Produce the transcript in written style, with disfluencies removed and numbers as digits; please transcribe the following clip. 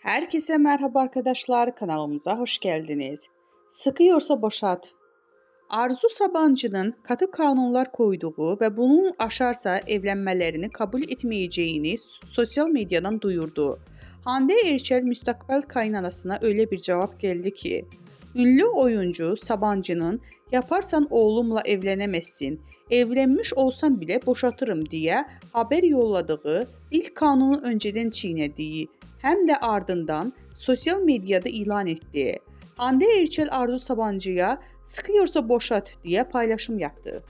Herkese merhaba arkadaşlar, kanalımıza hoş geldiniz. Sıkıyorsa boşat. Arzu Sabancı'nın katı kanunlar koyduğu ve bunun aşarsa evlenmelerini kabul etmeyeceğini sosyal medyadan duyurdu. Hande Erçel müstakbel kaynanasına öyle bir cevap geldi ki, ünlü oyuncu Sabancı'nın yaparsan oğlumla evlenemezsin, evlenmiş olsam bile boşatırım diye haber yolladığı ilk kanunu önceden çiğnediği hem de ardından sosyal medyada ilan etti. Hande Erçel Arzu Sabancı'ya sıkıyorsa boşat diye paylaşım yaptı.